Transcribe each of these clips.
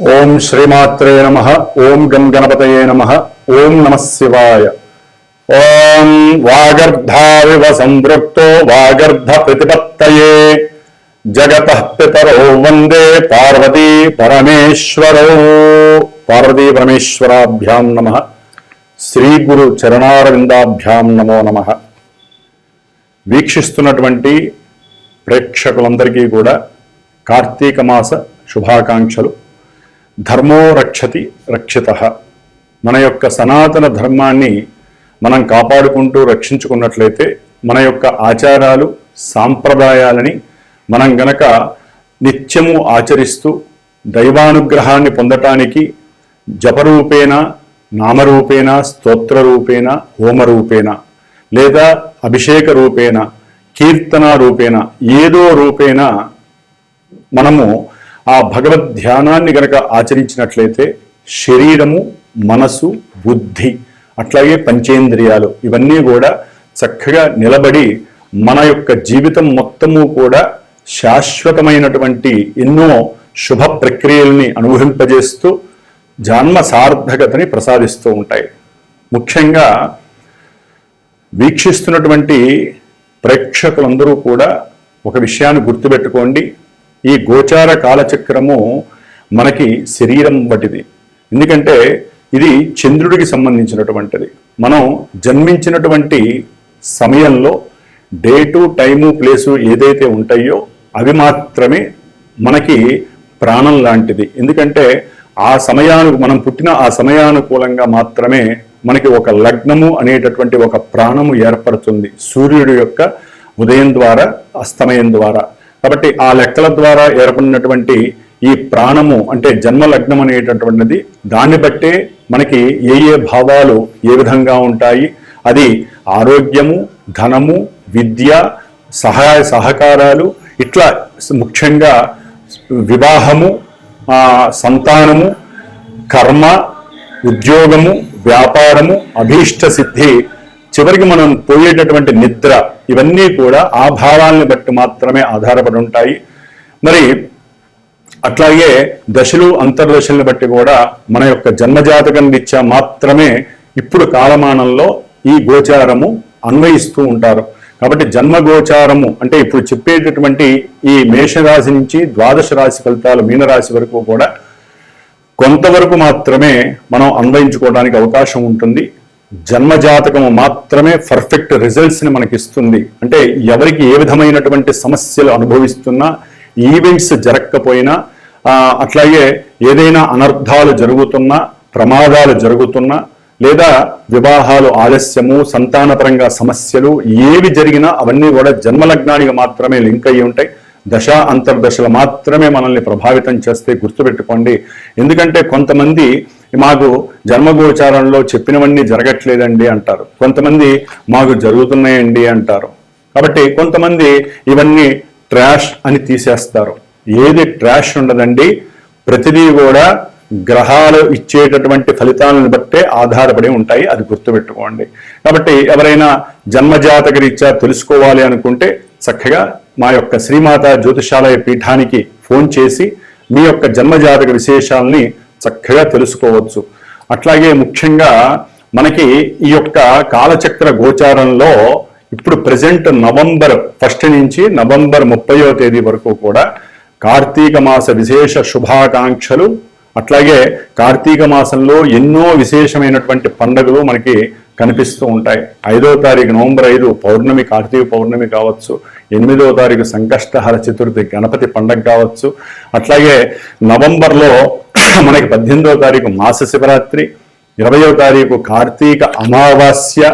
ఓం శ్రీమాత్రే నమః. ఓం గం గణపతయే నమః. ఓం నమః శివాయ. ఓం వాగర్ధావివ సంవృక్తో వాగర్ధ ప్రతిపత్తయే జగతః పితరో వందే పార్వతీ పరమేశ్వరో. పార్వతీ పరమేశ్వరాభ్యాం నమః. శ్రీ గురు చరణారవిందాభ్యాం నమో నమః. వీక్షిస్తున్నటువంటి ప్రేక్షకులందరికీ కూడా కార్తీక మాస శుభాకాంక్షలు. ధర్మో రక్షతి రక్షితః. మన యొక్క సనాతన ధర్మాన్ని మనం కాపాడుకుంటూ రక్షించుకున్నట్లయితే మన యొక్క ఆచారాలు సాంప్రదాయాలని మనం గనక నిత్యము ఆచరిస్తూ దైవానుగ్రహాన్ని పొందటానికి జపరూపేణ, నామరూపేణ, స్తోత్రరూపేణ, హోమరూపేణ లేదా అభిషేక రూపేణ, కీర్తన రూపేణ, ఏదో రూపేణ మనము ఆ భగవద్ ధ్యానాన్ని గనక ఆచరించినట్లయితే శరీరము, మనసు, బుద్ధి అట్లాగే పంచేంద్రియాలు ఇవన్నీ కూడా చక్కగా నిలబడి మన యొక్క జీవితం మొత్తము కూడా శాశ్వతమైనటువంటి ఎన్నో శుభ ప్రక్రియల్ని అనుభవింపజేస్తూ జన్మ సార్థకతని ప్రసాదిస్తూ ఉంటాయి. ముఖ్యంగా వీక్షిస్తున్నటువంటి ప్రేక్షకులందరూ కూడా ఒక విషయాన్ని గుర్తుపెట్టుకోండి. ఈ గోచార కాలచక్రము మనకి శరీరం వంటిది. ఎందుకంటే ఇది చంద్రుడికి సంబంధించినటువంటిది. మనం జన్మించినటువంటి సమయంలో డేటు, టైము, ప్లేసు ఏదైతే ఉంటాయో అవి మాత్రమే మనకి ప్రాణం లాంటిది. ఎందుకంటే ఆ మనం పుట్టిన ఆ సమయానుకూలంగా మాత్రమే మనకి ఒక లగ్నము అనేటటువంటి ఒక ప్రాణము ఏర్పడుతుంది సూర్యుడి యొక్క ఉదయం ద్వారా, అస్తమయం ద్వారా. కాబట్టి ఆ లెక్కల ద్వారా ఏర్పడినటువంటి ఈ ప్రాణము అంటే జన్మ లగ్నం అనేటటువంటిది దాన్ని బట్టే మనకి ఏ భావాలు ఏ విధంగా ఉంటాయి. అది ఆరోగ్యము, ధనము, విద్య, సహాయ సహకారాలు, ఇట్లా ముఖ్యంగా వివాహము, సంతానము, కర్మ, ఉద్యోగము, వ్యాపారము, అభీష్ట సిద్ధి, చివరికి మనం పోయేటటువంటి నిద్ర, ఇవన్నీ కూడా ఆ భావాలను బట్టి మాత్రమే ఆధారపడి ఉంటాయి. మరి అట్లాగే దశలు, అంతర్దశలను బట్టి కూడా మన యొక్క జన్మజాతకం రీత్యా మాత్రమే ఇప్పుడు కాలమానంలో ఈ గోచారము అన్వయిస్తూ ఉంటారు. కాబట్టి జన్మగోచారము అంటే ఇప్పుడు చెప్పేటటువంటి ఈ మేషరాశి నుంచి ద్వాదశ రాశి ఫలితాలు మీనరాశి వరకు కూడా కొంతవరకు మాత్రమే మనం అన్వయించుకోవడానికి అవకాశం ఉంటుంది. జన్మజాతకము మాత్రమే పర్ఫెక్ట్ రిజల్ట్స్ని మనకిస్తుంది. అంటే ఎవరికి ఏ విధమైనటువంటి సమస్యలు అనుభవిస్తున్నా, ఈవెంట్స్ జరగకపోయినా, అట్లాగే ఏదైనా అనర్థాలు జరుగుతున్నా, ప్రమాదాలు జరుగుతున్నా, లేదా వివాహాలు ఆలస్యము, సంతానపరంగా సమస్యలు ఏవి జరిగినా అవన్నీ కూడా జన్మలగ్నానికి మాత్రమే లింక్ అయ్యి ఉంటాయి. దశ అంతర్దశలు మాత్రమే మనల్ని ప్రభావితం చేస్తే గుర్తుపెట్టుకోండి. ఎందుకంటే కొంతమంది మాకు జన్మగోచారంలో చెప్పినవన్నీ జరగట్లేదండి అంటారు, కొంతమంది మాకు జరుగుతున్నాయండి అంటారు. కాబట్టి కొంతమంది ఇవన్నీ ట్రాష్ అని తీసేస్తారు. ఏది ట్రాష్ ఉండదండి, ప్రతిదీ కూడా గ్రహాలు ఇచ్చేటటువంటి ఫలితాలను బట్టే ఆధారపడి ఉంటాయి. అది గుర్తుపెట్టుకోండి. కాబట్టి ఎవరైనా జన్మజాతక రీత్యా తెలుసుకోవాలి అనుకుంటే చక్కగా మా యొక్క శ్రీమాత జ్యోతిషాలయ పీఠానికి ఫోన్ చేసి మీ యొక్క జన్మజాతక విశేషాలని చక్కగా తెలుసుకోవచ్చు. అట్లాగే ముఖ్యంగా మనకి ఈ యొక్క కాలచక్ర గోచారంలో ఇప్పుడు ప్రజెంట్ నవంబర్ 1 నుంచి నవంబర్ 30వ తేదీ వరకు కూడా కార్తీక మాస విశేష శుభాకాంక్షలు. అట్లాగే కార్తీక మాసంలో ఎన్నో విశేషమైనటువంటి పండుగలు మనకి కనిపిస్తూ ఉంటాయి. 5వ తారీఖు నవంబర్ 5 పౌర్ణమి, కార్తీక పౌర్ణమి కావచ్చు. 8వ తారీఖు సంకష్టహర చతుర్థి గణపతి పండగ కావచ్చు. అట్లాగే నవంబర్లో మనకి 18వ తారీఖు మాస శివరాత్రి, 20వ తారీఖు కార్తీక అమావాస్య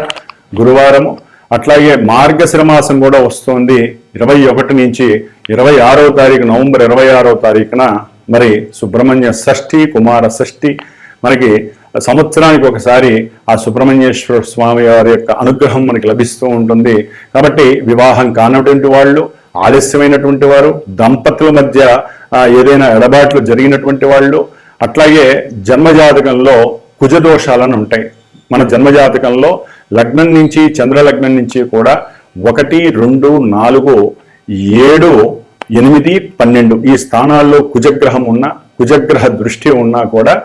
గురువారము. అట్లాగే మార్గశిర మాసం కూడా వస్తుంది 21 నుంచి 26వ తారీఖు నవంబర్ 26వ తారీఖున మరి సుబ్రహ్మణ్య షష్ఠి, కుమార షష్ఠి. మనకి సంవత్సరానికి ఒకసారి ఆ సుబ్రహ్మణ్యేశ్వర స్వామి వారి యొక్క అనుగ్రహం మనకి లభిస్తూ ఉంటుంది. కాబట్టి వివాహం కానటువంటి వాళ్ళు, ఆలస్యమైనటువంటి వారు, దంపతుల మధ్య ఏదైనా ఎడబాట్లు జరిగినటువంటి వాళ్ళు, అట్లాగే జన్మజాతకంలో కుజదోషాలను ఉంటాయి. మన జన్మజాతకంలో లగ్నం నుంచి, చంద్రలగ్నం నుంచి కూడా 1, 2, 4, 7, 8, 12 ఈ స్థానాల్లో కుజగ్రహం ఉన్న కుజగ్రహ దృష్టి ఉన్నా కూడా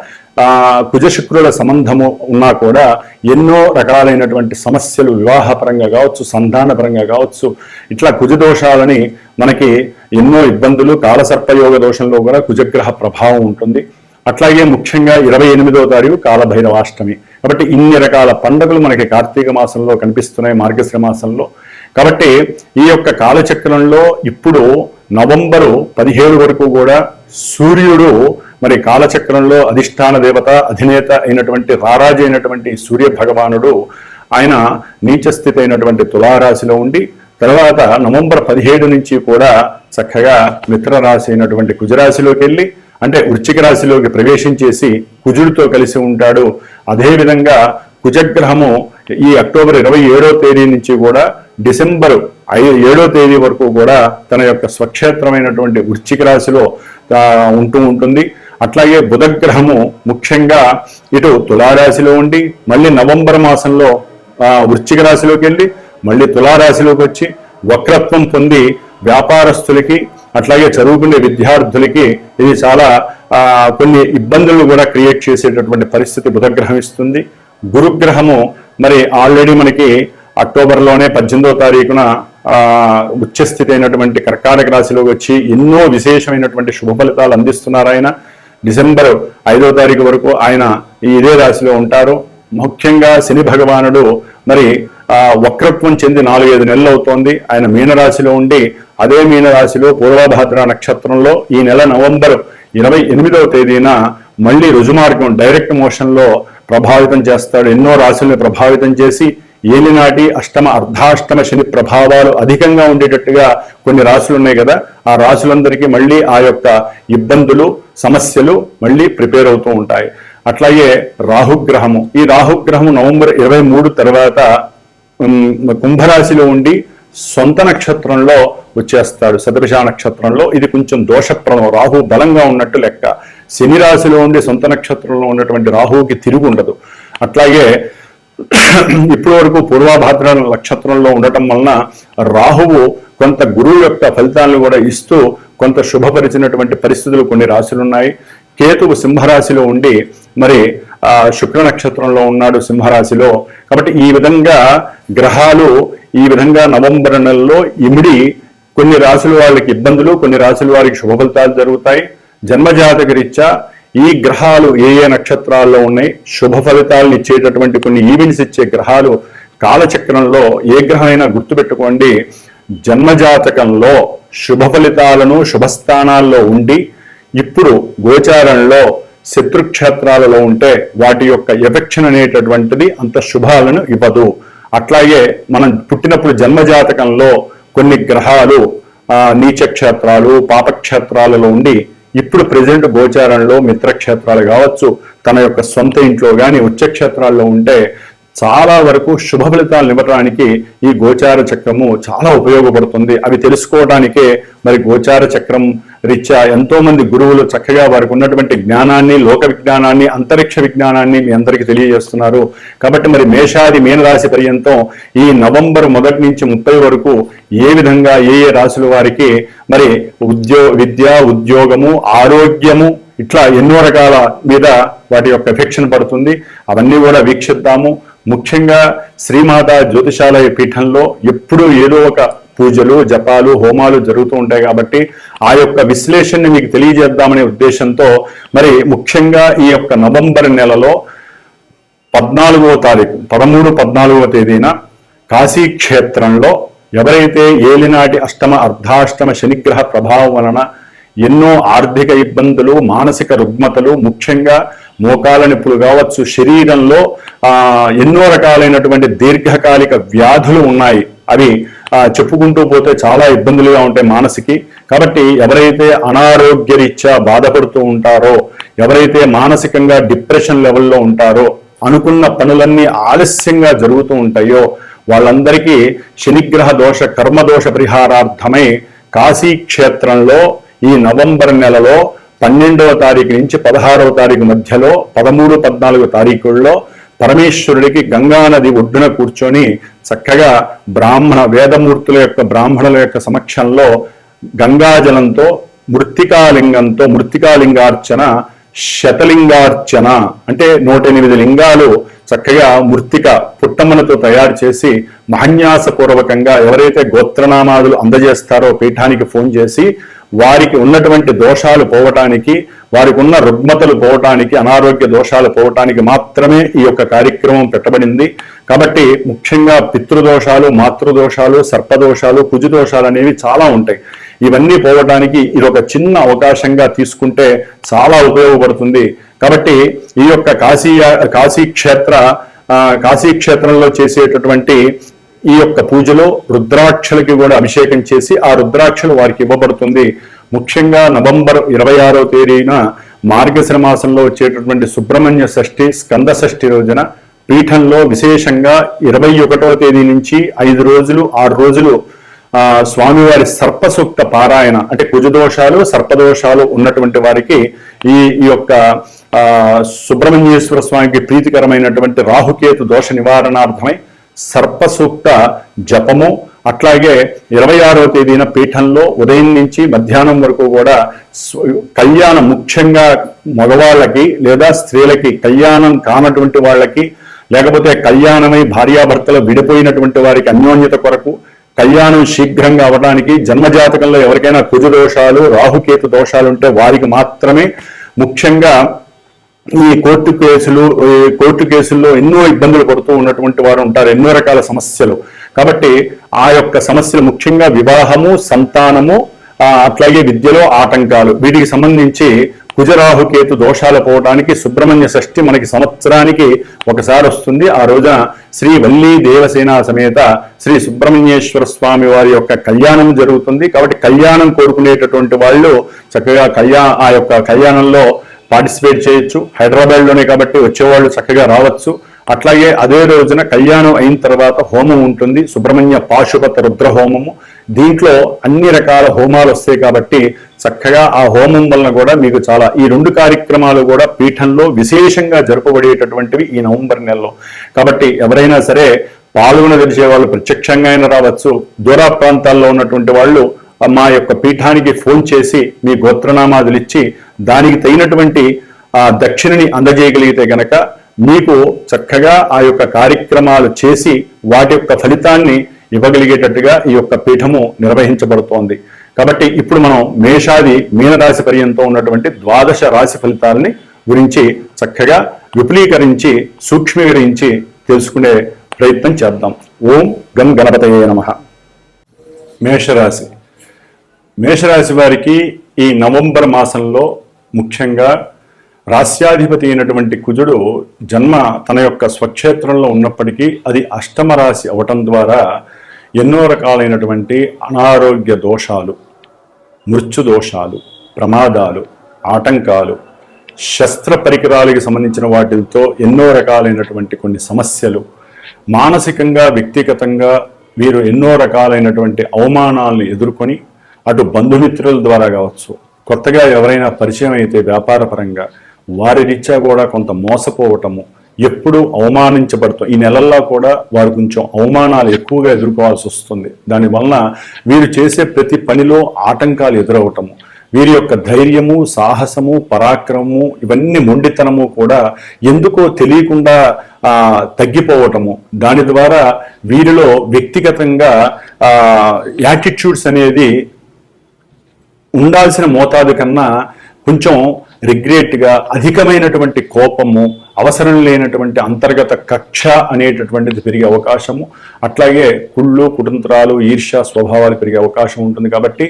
కుజ శుక్రుల సంబంధము ఉన్నా కూడా ఎన్నో రకాలైనటువంటి సమస్యలు వివాహపరంగా కావచ్చు, సంధానపరంగా కావచ్చు, ఇట్లా కుజదోషాలని మనకి ఎన్నో ఇబ్బందులు, కాలసర్పయోగ దోషంలో కూడా కుజగ్రహ ప్రభావం ఉంటుంది. అట్లాగే ముఖ్యంగా 28వ తారీఖు కాలభైరవాష్టమి. కాబట్టి ఇన్ని రకాల పండుగలు మనకి కార్తీక మాసంలో కనిపిస్తున్నాయి, మార్గశిర మాసంలో. కాబట్టి ఈ యొక్క కాలచక్రంలో ఇప్పుడు నవంబరు 17 వరకు కూడా సూర్యుడు మరి కాలచక్రంలో అధిష్టాన దేవత, అధినేత అయినటువంటి రారాజు అయినటువంటి సూర్య భగవానుడు ఆయన నీచస్థితి అయినటువంటి తులారాశిలో ఉండి, తర్వాత నవంబర్ 17 నుంచి కూడా చక్కగా మిత్రరాశి అయినటువంటి కుజరాశిలోకి వెళ్ళి, అంటే వృశ్చిక రాశిలోకి ప్రవేశించేసి కుజుడితో కలిసి ఉంటాడు. అదేవిధంగా కుజగ్రహము ఈ అక్టోబర్ 27వ తేదీ నుంచి కూడా డిసెంబర్ 7వ తేదీ వరకు కూడా తన యొక్క స్వక్షేత్రమైనటువంటి వృశ్చిక రాశిలో ఉంటూ ఉంటుంది. అట్లాగే బుధగ్రహము ముఖ్యంగా ఇటు తులారాశిలో ఉండి మళ్ళీ నవంబర్ మాసంలో వృశ్చిక రాశిలోకి వెళ్ళి మళ్ళీ తులారాశిలోకి వచ్చి వక్రత్వం పొంది వ్యాపారస్తులకి అట్లాగే చదువుకునే విద్యార్థులకి ఇది చాలా కొన్ని ఇబ్బందులు కూడా క్రియేట్ చేసేటటువంటి పరిస్థితి బుధగ్రహం ఇస్తుంది. గురుగ్రహము మరి ఆల్రెడీ మనకి అక్టోబర్లోనే 18వ తారీఖున ఉచ్చస్థితి అయినటువంటి కర్కాటక రాశిలోకి వచ్చి ఎన్నో విశేషమైనటువంటి శుభ ఫలితాలు అందిస్తున్నారు. ఆయన డిసెంబర్ 5వ తారీఖు వరకు ఆయన ఇదే రాశిలో ఉంటారు. ముఖ్యంగా శని భగవానుడు మరి వక్రత్వం చెంది 4-5 నెలలు అవుతోంది. ఆయన మీనరాశిలో ఉండి అదే మీనరాశిలో పూర్వభాద్ర నక్షత్రంలో ఈ నెల నవంబర్ 28వ తేదీన మళ్ళీ రుజుమార్గం డైరెక్ట్ మోషన్లో ప్రభావితం చేస్తాడు. ఎన్నో రాశుల్ని ప్రభావితం చేసి ఏలినాటి అష్టమ అర్ధాష్టమ శని ప్రభావాలు అధికంగా ఉండేటట్టుగా కొన్ని రాశులు ఉన్నాయి కదా, ఆ రాశులందరికీ మళ్ళీ ఆ యొక్క ఇబ్బందులు, సమస్యలు మళ్ళీ ప్రిపేర్ అవుతూ ఉంటాయి. అట్లాగే రాహుగ్రహము, ఈ రాహుగ్రహము నవంబర్ 23 తర్వాత కుంభరాశిలో ఉండి సొంత నక్షత్రంలో వచ్చేస్తాడు, శతభిష నక్షత్రంలో. ఇది కొంచెం దోషప్రదం, రాహు బలంగా ఉన్నట్టు లెక్క. శని రాశిలో ఉండి సొంత నక్షత్రంలో ఉన్నటువంటి రాహువుకి తిరుగు ఉండదు. అట్లాగే ఇప్పటి వరకు పూర్వభాద్ర నక్షత్రంలో ఉండటం వలన రాహువు కొంత గురువు యొక్క ఫలితాలను కూడా ఇస్తూ కొంత శుభపరిచినటువంటి పరిస్థితులు కొన్ని రాశులు ఉన్నాయి. కేతువు సింహరాశిలో ఉండి మరి శుక్ర నక్షత్రంలో ఉన్నాడు సింహరాశిలో. కాబట్టి ఈ విధంగా గ్రహాలు ఈ విధంగా నవంబర్ నెలలో ఇమిడి కొన్ని రాశుల వాళ్ళకి ఇబ్బందులు, కొన్ని రాశుల వారికి శుభ ఫలితాలు జరుగుతాయి. జన్మజాతక రీత్యా ఈ గ్రహాలు ఏ ఏ నక్షత్రాల్లో ఉన్నాయి, శుభ ఫలితాలను ఇచ్చేటటువంటి కొన్ని ఈవెంట్స్ ఇచ్చే గ్రహాలు కాలచక్రంలో ఏ గ్రహమైనా గుర్తుపెట్టుకోండి. జన్మజాతకంలో శుభ ఫలితాలను శుభస్థానాల్లో ఉండి ఇప్పుడు గోచారంలో శత్రుక్షేత్రాలలో ఉంటే వాటి యొక్క ఎఫెక్షన్ అనేటటువంటిది అంత శుభాలను ఇవ్వదు. అట్లాగే మనం పుట్టినప్పుడు జన్మజాతకంలో కొన్ని గ్రహాలు నీచక్షేత్రాలు, పాపక్షేత్రాలలో ఉండి ఇప్పుడు ప్రజెంట్ గోచారంలో మిత్రక్షేత్రాలు కావచ్చు, తన యొక్క సొంత ఇంట్లో కానీ ఉచ్చక్షేత్రాల్లో ఉంటే చాలా వరకు శుభ ఫలితాలు ఇవ్వడానికి ఈ గోచార చక్రము చాలా ఉపయోగపడుతుంది. అవి తెలుసుకోవడానికే మరి గోచార చక్రం రీత్యా ఎంతో మంది గురువులు చక్కగా వారికి ఉన్నటువంటి జ్ఞానాన్ని, లోక విజ్ఞానాన్ని, అంతరిక్ష విజ్ఞానాన్ని మీ అందరికీ తెలియజేస్తున్నారు. కాబట్టి మరి మేషాది మీనరాశి పర్యంతం ఈ నవంబర్ 1 నుంచి 30 వరకు ఏ విధంగా ఏ ఏ రాశుల వారికి మరి విద్య, ఉద్యోగము, ఆరోగ్యము ఇట్లా ఎన్నో రకాల మీద వాటి యొక్క ఎఫెక్షన్ పడుతుంది. అవన్నీ కూడా వీక్షిద్దాము. ముఖ్యంగా శ్రీమాత జ్యోతిషాలయ పీఠంలో ఎప్పుడూ ఏదో ఒక పూజలు, జపాలు, హోమాలు జరుగుతూ ఉంటాయి. కాబట్టి ఆ యొక్క విశ్లేషణని మీకు తెలియజేద్దామనే ఉద్దేశంతో మరి ముఖ్యంగా ఈ యొక్క నవంబర్ నెలలో 14వ తారీఖు 13-14వ తేదీన కాశీ క్షేత్రంలో ఎవరైతే ఏలినాటి అష్టమ అర్ధాష్టమ శనిగ్రహ ప్రభావం వలన ఎన్నో ఆర్థిక ఇబ్బందులు, మానసిక రుగ్మతలు, ముఖ్యంగా మోకాల నొప్పులు కావచ్చు, శరీరంలో ఎన్నో రకాలైనటువంటి దీర్ఘకాలిక వ్యాధులు ఉన్నాయి. అవి చెప్పుకుంటూ పోతే చాలా ఇబ్బందులుగా ఉంటాయి మానసికి. కాబట్టి ఎవరైతే అనారోగ్య రీత్యా బాధపడుతూ ఉంటారో, ఎవరైతే మానసికంగా డిప్రెషన్ లెవెల్లో ఉంటారో, అనుకున్న పనులన్నీ ఆలస్యంగా జరుగుతూ ఉంటాయో వాళ్ళందరికీ శనిగ్రహ దోష కర్మదోష పరిహారార్థమై కాశీ క్షేత్రంలో ఈ నవంబర్ నెలలో 12వ తారీఖు నుంచి 16వ తారీఖు మధ్యలో 13-14 తారీఖుల్లో పరమేశ్వరుడికి గంగానది ఒడ్డున కూర్చొని చక్కగా బ్రాహ్మణుల యొక్క సమక్షంలో గంగాజలంతో మృత్తికాలింగంతో మృత్తికాలింగార్చన, శతలింగార్చన అంటే 108 లింగాలు చక్కగా మృత్తిక పుట్టమ్మలతో తయారు చేసి మహన్యాసపూర్వకంగా ఎవరైతే గోత్రనామాదులు అందజేస్తారో పీఠానికి ఫోన్ చేసి వారికి ఉన్నటువంటి దోషాలు పోవటానికి, వారికి ఉన్న రుగ్మతలు పోవటానికి, అనారోగ్య దోషాలు పోవటానికి మాత్రమే ఈ యొక్క కార్యక్రమం పెట్టబడింది. కాబట్టి ముఖ్యంగా పితృదోషాలు, మాతృదోషాలు, సర్పదోషాలు, కుజుదోషాలు అనేవి చాలా ఉంటాయి. ఇవన్నీ పోవటానికి ఇది ఒక చిన్న అవకాశంగా తీసుకుంటే చాలా ఉపయోగపడుతుంది. కాబట్టి ఈ యొక్క కాశీ క్షేత్రంలో చేసేటటువంటి ఈ యొక్క పూజలో రుద్రాక్షలకి కూడా అభిషేకం చేసి ఆ రుద్రాక్షలు వారికి ఇవ్వబడుతుంది. ముఖ్యంగా నవంబర్ 26వ తేదీన మార్గశిర మాసంలో వచ్చేటటువంటి సుబ్రహ్మణ్య షష్ఠి, స్కంద షష్ఠి రోజున పీఠంలో విశేషంగా 21వ తేదీ నుంచి 5 రోజులు 6 రోజులు స్వామివారి సర్పసూక్త పారాయణ అంటే కుజదోషాలు, సర్పదోషాలు ఉన్నటువంటి వారికి ఈ యొక్క సుబ్రహ్మణ్యేశ్వర స్వామికి ప్రీతికరమైనటువంటి రాహుకేతు దోష నివారణార్థమై సర్పసూక్త జపము, అట్లాగే 26వ తేదీన పీఠంలో ఉదయం నుంచి మధ్యాహ్నం వరకు కూడా కళ్యాణం, ముఖ్యంగా మగవాళ్ళకి లేదా స్త్రీలకి, కళ్యాణం కానటువంటి వాళ్ళకి, లేకపోతే కళ్యాణమై భార్యాభర్తలు విడిపోయినటువంటి వారికి అన్యోన్యత కొరకు, కళ్యాణం శీఘ్రంగా అవడానికి, జన్మజాతకంలో ఎవరికైనా కుజదోషాలు, రాహుకేతు దోషాలు ఉంటే వారికి మాత్రమే, ముఖ్యంగా ఈ కోర్టు కేసుల్లో ఎన్నో ఇబ్బందులు పడుతూ ఉన్నటువంటి వారు ఉంటారు, ఎన్నో రకాల సమస్యలు. కాబట్టి ఆ యొక్క సమస్యలు ముఖ్యంగా వివాహము, సంతానము, అట్లాగే విద్యలో ఆటంకాలు, వీటికి సంబంధించి కుజరాహుకేతు దోషాలు పోవడానికి సుబ్రహ్మణ్య షష్ఠి మనకి సంవత్సరానికి ఒకసారి వస్తుంది. ఆ రోజున శ్రీ వల్లీ దేవసేన సమేత శ్రీ సుబ్రహ్మణ్యేశ్వర స్వామి వారి యొక్క కళ్యాణం జరుగుతుంది. కాబట్టి కళ్యాణం కోరుకునేటటువంటి వాళ్ళు చక్కగా ఆ యొక్క కళ్యాణంలో పార్టిసిపేట్ చేయొచ్చు. హైదరాబాద్లోనే కాబట్టి వచ్చేవాళ్ళు చక్కగా రావచ్చు. అట్లాగే అదే రోజున కళ్యాణం అయిన తర్వాత హోమం ఉంటుంది, సుబ్రహ్మణ్య పాశుపత రుద్ర హోమము. దీంట్లో అన్ని రకాల హోమాలు వస్తాయి కాబట్టి చక్కగా ఆ హోమం వలన కూడా మీకు చాలా ఈ 2 కార్యక్రమాలు కూడా పీఠంలో విశేషంగా జరుపబడేటటువంటివి ఈ నవంబర్ నెలలో. కాబట్టి ఎవరైనా సరే పాల్గొనదలిచే వాళ్ళు ప్రత్యక్షంగా అయినా రావచ్చు. దూర ప్రాంతాల్లో ఉన్నటువంటి వాళ్ళు మా యొక్క పీఠానికి ఫోన్ చేసి మీ గోత్రనామాదులు ఇచ్చి దానికి తగినటువంటి దక్షిణని అందజేయగలిగితే గనక మీకు చక్కగా ఆ యొక్క కార్యక్రమాలు చేసి వాటి యొక్క ఫలితాన్ని ఇవ్వగలిగేటట్టుగా ఈ యొక్క పీఠము నిర్వహించబడుతోంది. కాబట్టి ఇప్పుడు మనం మేషాది మీనరాశి పర్యంతం ఉన్నటువంటి 12 రాశి ఫలితాలని గురించి చక్కగా విపులీకరించి సూక్ష్మీకరించి తెలుసుకునే ప్రయత్నం చేద్దాం. ఓం గం గణపతయే నమః. మేషరాశి వారికి ఈ నవంబర్ మాసంలో ముఖ్యంగా రాస్యాధిపతి అయినటువంటి కుజుడు జన్మ తన యొక్క స్వక్షేత్రంలో ఉన్నప్పటికీ అది అష్టమ రాశి అవటం ద్వారా ఎన్నో రకాలైనటువంటి అనారోగ్య దోషాలు, మృత్యు దోషాలు, ప్రమాదాలు, ఆటంకాలు, శస్త్ర పరికరాలకు సంబంధించిన వాటితో ఎన్నో రకాలైనటువంటి కొన్ని సమస్యలు, మానసికంగా వ్యక్తిగతంగా వీరు ఎన్నో రకాలైనటువంటి అవమానాలను ఎదుర్కొని అటు బంధుమిత్రుల ద్వారా కావచ్చు, కొత్తగా ఎవరైనా పరిచయం అయితే వ్యాపారపరంగా వారి రీత్యా కూడా కొంత మోసపోవటము, ఎప్పుడూ అవమానించబడుతూ ఈ నెలల్లో కూడా వారు కొంచెం అవమానాలు ఎక్కువగా ఎదుర్కోవాల్సి వస్తుంది. దానివలన వీరు చేసే ప్రతి పనిలో ఆటంకాలు ఎదురవటము, వీరి యొక్క ధైర్యము, సాహసము, పరాక్రమము, ఇవన్నీ మొండితనము కూడా ఎందుకో తెలియకుండా తగ్గిపోవటము, దాని ద్వారా వీరిలో వ్యక్తిగతంగా యాటిట్యూడ్స్ అనేది ఉండాల్సిన మోతాదు కన్నా కొంచెం రిగ్రెట్గా, అధికమైనటువంటి కోపము, అవసరం లేనటువంటి అంతర్గత కక్ష అనేటటువంటిది పెరిగే అవకాశము, అట్లాగే కుళ్ళు, కుతంత్రాలు, ఈర్ష్య స్వభావాలు పెరిగే అవకాశం ఉంటుంది. కాబట్టి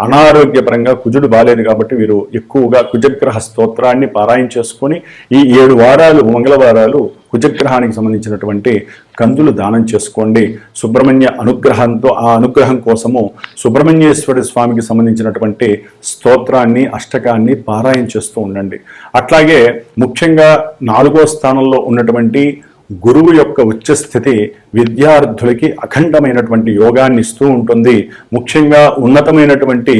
అనారోగ్యపరంగా కుజుడు బాలేదు కాబట్టి వీరు ఎక్కువగా కుజగ్రహ స్తోత్రాన్ని పారాయణ చేసుకొని ఈ 7 వారాలు మంగళవారాలు కుజగ్రహానికి సంబంధించినటువంటి కందులు దానం చేసుకోండి. సుబ్రహ్మణ్య అనుగ్రహంతో ఆ అనుగ్రహం కోసము సుబ్రహ్మణ్యేశ్వరి స్వామికి సంబంధించినటువంటి స్తోత్రాన్ని, అష్టకాన్ని పారాయణ చేస్తూ ఉండండి. అట్లాగే ముఖ్యంగా 4వ స్థానంలో ఉన్నటువంటి గురువు యొక్క ఉచ్చస్థితి విద్యార్థులకి అఖండమైనటువంటి యోగాన్ని ఇస్తూ ఉంటుంది. ముఖ్యంగా ఉన్నతమైనటువంటి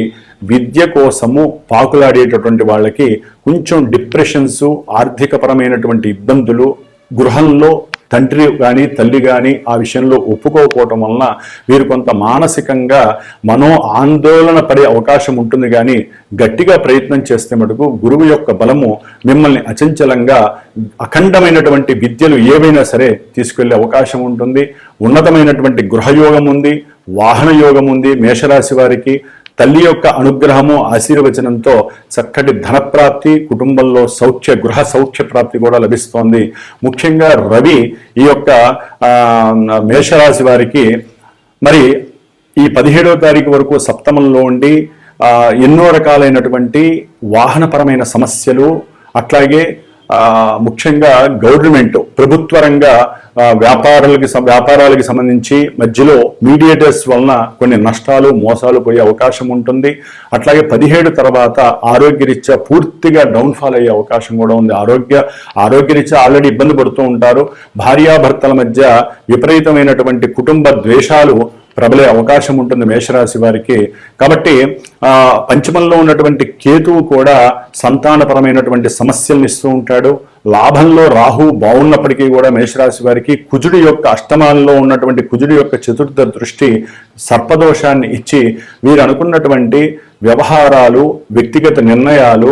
విద్య కోసము పాకులాడేటటువంటి వాళ్ళకి కొంచెం డిప్రెషన్స్, ఆర్థికపరమైనటువంటి ఇబ్బందులు, గృహంలో తండ్రి కానీ తల్లి కానీ ఆ విషయంలో ఒప్పుకోకపోవటం వలన వీరు కొంత మానసికంగా ఆందోళన పడే అవకాశం ఉంటుంది. కానీ గట్టిగా ప్రయత్నం చేస్తే మటుకు గురువు యొక్క బలము మిమ్మల్ని అచంచలంగా అఖండమైనటువంటి విద్యలు ఏవైనా సరే తీసుకెళ్లే అవకాశం ఉంటుంది. ఉన్నతమైనటువంటి గృహయోగం ఉంది, వాహన యోగం ఉంది. మేషరాశి వారికి తల్లి యొక్క అనుగ్రహము ఆశీర్వచనంతో చక్కటి ధనప్రాప్తి, కుటుంబంలో గృహ సౌఖ్య ప్రాప్తి కూడా లభిస్తోంది. ముఖ్యంగా రవి ఈ యొక్క మేషరాశి వారికి మరి ఈ 17వ తారీఖు వరకు సప్తమంలో ఉండి ఎన్నో రకాలైనటువంటి వాహనపరమైన సమస్యలు, అట్లాగే ముఖ్యంగా గవర్నమెంట్ ప్రభుత్వ రంగ వ్యాపారాలకి సంబంధించి మధ్యలో మీడియేటర్స్ వలన కొన్ని నష్టాలు మోసాలు పోయే అవకాశం ఉంటుంది. అట్లాగే 17 తర్వాత ఆరోగ్యరీత్యా పూర్తిగా డౌన్ఫాల్ అయ్యే అవకాశం కూడా ఉంది. ఆరోగ్యరీత్యా ఆల్రెడీ ఇబ్బంది పడుతూ ఉంటారు. భార్యాభర్తల మధ్య విపరీతమైనటువంటి కుటుంబ ద్వేషాలు ప్రబలే అవకాశం ఉంటుంది మేషరాశి వారికి. కాబట్టి పంచమంలో ఉన్నటువంటి కేతువు కూడా సంతానపరమైనటువంటి సమస్యలను ఇస్తూ ఉంటాడు. లాభంలో రాహు బాగున్నప్పటికీ కూడా మేషరాశి వారికి కుజుడి యొక్క అష్టమాల్లో ఉన్నటువంటి కుజుడి యొక్క చతుర్థ దృష్టి సర్పదోషాన్ని ఇచ్చి వీరు అనుకున్నటువంటి వ్యవహారాలు, వ్యక్తిగత నిర్ణయాలు,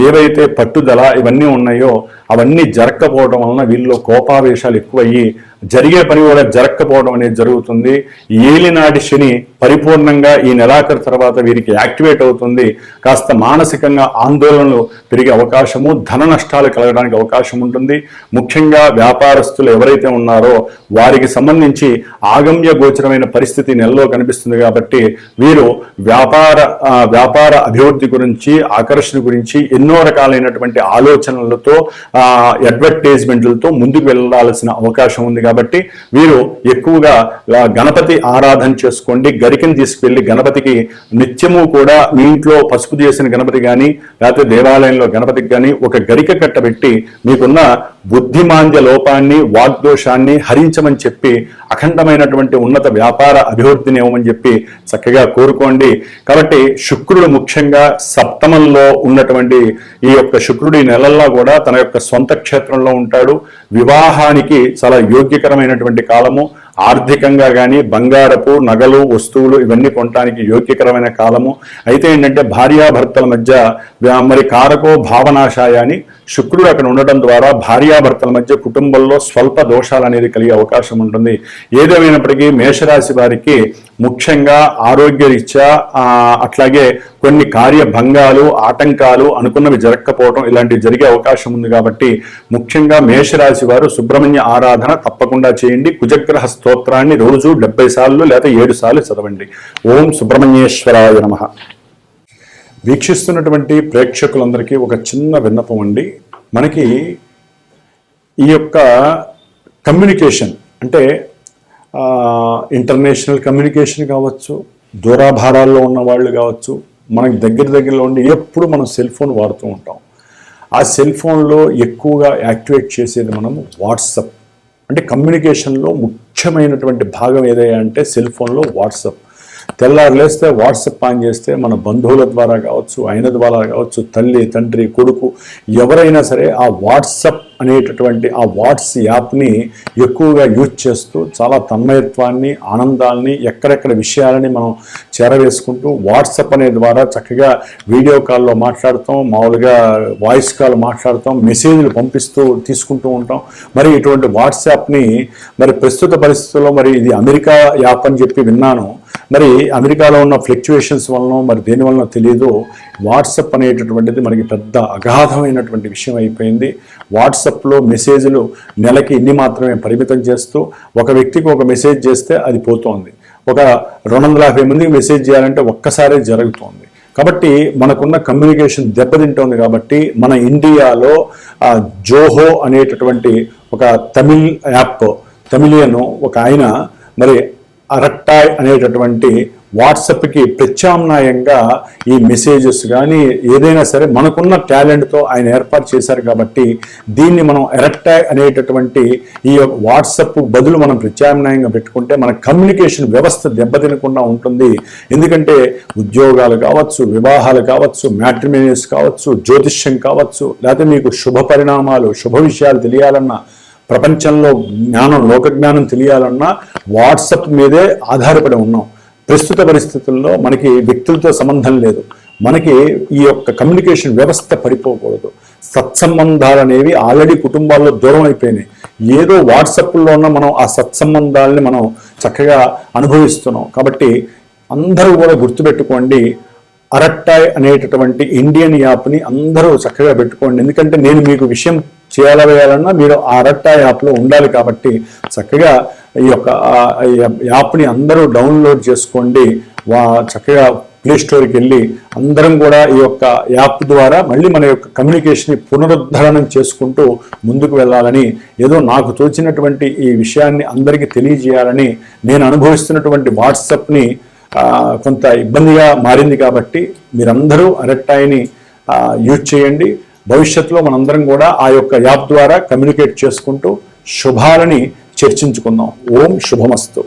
ఏవైతే పట్టుదల ఇవన్నీ ఉన్నాయో అవన్నీ జరగకపోవడం వలన వీళ్ళలో కోపావేశాలు ఎక్కువయ్యి జరిగే పని కూడా జరగకపోవడం అనేది జరుగుతుంది. ఏలినాటి శని పరిపూర్ణంగా ఈ నెలాఖరు తర్వాత వీరికి యాక్టివేట్ అవుతుంది. కాస్త మానసికంగా ఆందోళనలు పెరిగే అవకాశము, ధన నష్టాలు కలగడానికి అవకాశం ఉంటుంది. ముఖ్యంగా వ్యాపారస్తులు ఎవరైతే ఉన్నారో వారికి సంబంధించి ఆగమ్య గోచరమైన పరిస్థితి నెలలో కనిపిస్తుంది. కాబట్టి వీరు వ్యాపార అభివృద్ధి గురించి, ఆకర్షణ గురించి ఎన్నో రకాలైనటువంటి ఆలోచనలతో, అడ్వర్టైజ్మెంట్లతో ముందుకు వెళ్ళాల్సిన అవకాశం ఉంది. కాబట్టి వీరు ఎక్కువగా గణపతి ఆరాధన చేసుకోండి. గరికని తీసుకువెళ్ళి గణపతికి నిత్యము కూడా మీ ఇంట్లో పసుపు చేసిన గణపతి కానీ లేకపోతే దేవాలయంలో గణపతికి కానీ ఒక గరిక కట్టబెట్టి మీకున్న బుద్ధిమాంద్య లోపాన్ని, వాగ్దోషాన్ని హరించమని చెప్పి అఖండమైనటువంటి ఉన్నత వ్యాపార అభివృద్ధిని ఇవ్వమని చెప్పి చక్కగా కోరుకోండి. కాబట్టి శుక్రుడు ముఖ్యంగా సప్తమంలో ఉన్నటువంటి ఈ యొక్క శుక్రుడు ఈ నెలల్లో కూడా తన యొక్క సొంత క్షేత్రంలో ఉంటాడు. వివాహానికి చాలా యోగ్యకరమైనటువంటి కాలము. ఆర్థికంగా కానీ బంగారపు నగలు, వస్తువులు ఇవన్నీ కొనడానికి యోగ్యకరమైన కాలము. అయితే ఏంటంటే భార్యాభర్తల మధ్య మరి కారకో భావనాశాయ అని శుక్రుడు అక్కడ ఉండటం ద్వారా భార్యాభర్తల మధ్య కుటుంబంలో స్వల్ప దోషాలు అనేది కలిగే అవకాశం ఉంటుంది. ఏదేమైనప్పటికీ మేషరాశి వారికి ముఖ్యంగా ఆరోగ్యరీత్యా అట్లాగే కొన్ని కార్యభంగాలు, ఆటంకాలు, అనుకున్నవి జరగకపోవడం ఇలాంటివి జరిగే అవకాశం ఉంది. కాబట్టి ముఖ్యంగా మేషరాశి వారు సుబ్రహ్మణ్య ఆరాధన తప్పకుండా చేయండి. కుజగ్రహ స్తోత్రాన్ని రోజు 70 సార్లు లేదా 7 సార్లు చదవండి. ఓం సుబ్రహ్మణ్యేశ్వరాయ నమః. వీక్షిస్తున్నటువంటి ప్రేక్షకులందరికీ ఒక చిన్న విన్నపం అండి. మనకి ఈ యొక్క కమ్యూనికేషన్ అంటే ఇంటర్నేషనల్ కమ్యూనికేషన్ కావచ్చు, దూరాభారాల్లో ఉన్న వాళ్ళు కావచ్చు, మనకి దగ్గరలో ఉండి ఎప్పుడు మనం సెల్ ఫోన్ వాడుతూ ఉంటాం. ఆ సెల్ ఫోన్లో ఎక్కువగా యాక్టివేట్ చేసేది మనము వాట్సప్. అంటే కమ్యూనికేషన్లో ముఖ్యమైనటువంటి భాగం ఏదైనా అంటే సెల్ ఫోన్లో వాట్సప్. తెల్లారు లేస్తే వాట్సప్ ఆన్ చేస్తే మన బంధువుల ద్వారా కావచ్చు, ఆయన ద్వారా కావచ్చు, తల్లి, తండ్రి, కొడుకు ఎవరైనా సరే ఆ వాట్సప్ అనేటటువంటి ఆ వాట్స్ యాప్ని ఎక్కువగా యూజ్ చేస్తూ చాలా తన్మయత్వాన్ని, ఆనందాన్ని, ఎక్కడెక్కడ విషయాలని మనం చేరవేసుకుంటూ వాట్సప్ అనే ద్వారా చక్కగా వీడియో కాల్లో మాట్లాడతాం, మామూలుగా వాయిస్ కాల్ మాట్లాడతాం, మెసేజ్లు పంపిస్తూ తీసుకుంటూ ఉంటాం. మరి ఇటువంటి వాట్సాప్ని మరి ప్రస్తుత పరిస్థితుల్లో మరి ఇది అమెరికా యాప్ అని చెప్పి విన్నాను. మరి అమెరికాలో ఉన్న ఫ్లక్చువేషన్స్ వలన మరి దేని వలన తెలియదు వాట్సప్ అనేటటువంటిది మనకి పెద్ద అగాధమైనటువంటి విషయం అయిపోయింది. వాట్సాప్లో మెసేజ్లు నెలకి ఇన్ని మాత్రమే పరిమితం చేస్తూ ఒక వ్యక్తికి ఒక మెసేజ్ చేస్తే అది పోతోంది. ఒక 250 మందికి మెసేజ్ చేయాలంటే ఒక్కసారే జరుగుతోంది. కాబట్టి మనకున్న కమ్యూనికేషన్ దెబ్బతింటోంది. కాబట్టి మన ఇండియాలో జోహో అనేటటువంటి ఒక తమిళ్ యాప్, తమిళియన్ ఒక ఆయన మరి అరట్టాయ్ అనేటటువంటి వాట్సాప్కి ప్రత్యామ్నాయంగా ఈ మెసేజెస్ కానీ ఏదైనా సరే మనకున్న టాలెంట్తో ఆయన ఏర్పాటు చేశారు. కాబట్టి దీన్ని మనం ఎరట్టాయ్ అనేటటువంటి ఈ వాట్సాప్ బదులు మనం ప్రత్యామ్నాయంగా పెట్టుకుంటే మన కమ్యూనికేషన్ వ్యవస్థ దెబ్బతినకుండా ఉంటుంది. ఎందుకంటే ఉద్యోగాలు కావచ్చు, వివాహాలు కావచ్చు, మ్యాట్రిమోనీస్ కావచ్చు, జ్యోతిష్యం కావచ్చు, లేకపోతే మీకు శుభ పరిణామాలు, శుభ విషయాలు తెలియాలన్నా ప్రపంచంలో జ్ఞానం, లోక జ్ఞానం తెలియాలన్నా వాట్సప్ మీదే ఆధారపడి ఉన్నాం. ప్రస్తుత పరిస్థితుల్లో మనకి వ్యక్తులతో సంబంధం లేదు. మనకి ఈ యొక్క కమ్యూనికేషన్ వ్యవస్థ పడిపోకూడదు. సత్సంబంధాలు అనేవి ఆల్రెడీ కుటుంబాల్లో దూరం అయిపోయినాయి. ఏదో వాట్సాప్లో ఉన్న మనం ఆ సత్సంబంధాలని మనం చక్కగా అనుభవిస్తున్నాం. కాబట్టి అందరూ కూడా గుర్తుపెట్టుకోండి, అరట్టాయ్ అనేటటువంటి ఇండియన్ యాప్ని అందరూ చక్కగా పెట్టుకోండి. ఎందుకంటే నేను మీకు విషయం చేయాలన్నా మీరు ఆ అరట్టాయ్ యాప్లో ఉండాలి. కాబట్టి చక్కగా ఈ యొక్క యాప్ని అందరూ డౌన్లోడ్ చేసుకోండి. చక్కగా ప్లే స్టోర్కి వెళ్ళి అందరం కూడా ఈ యొక్క యాప్ ద్వారా మళ్ళీ మన యొక్క కమ్యూనికేషన్ని పునరుద్ధరణం చేసుకుంటూ ముందుకు వెళ్ళాలని, ఏదో నాకు తోచినటువంటి ఈ విషయాన్ని అందరికీ తెలియజేయాలని, నేను అనుభవిస్తున్నటువంటి వాట్సాప్ని కొంత ఇబ్బందిగా మారింది కాబట్టి మీరందరూ అరట్టాయిని యూజ్ చేయండి. భవిష్యత్తులో మనందరం కూడా ఆ యొక్క యాప్ ద్వారా కమ్యూనికేట్ చేసుకుంటూ శుభాలని చర్చించుకుందాం. ఓం శుభమస్తు.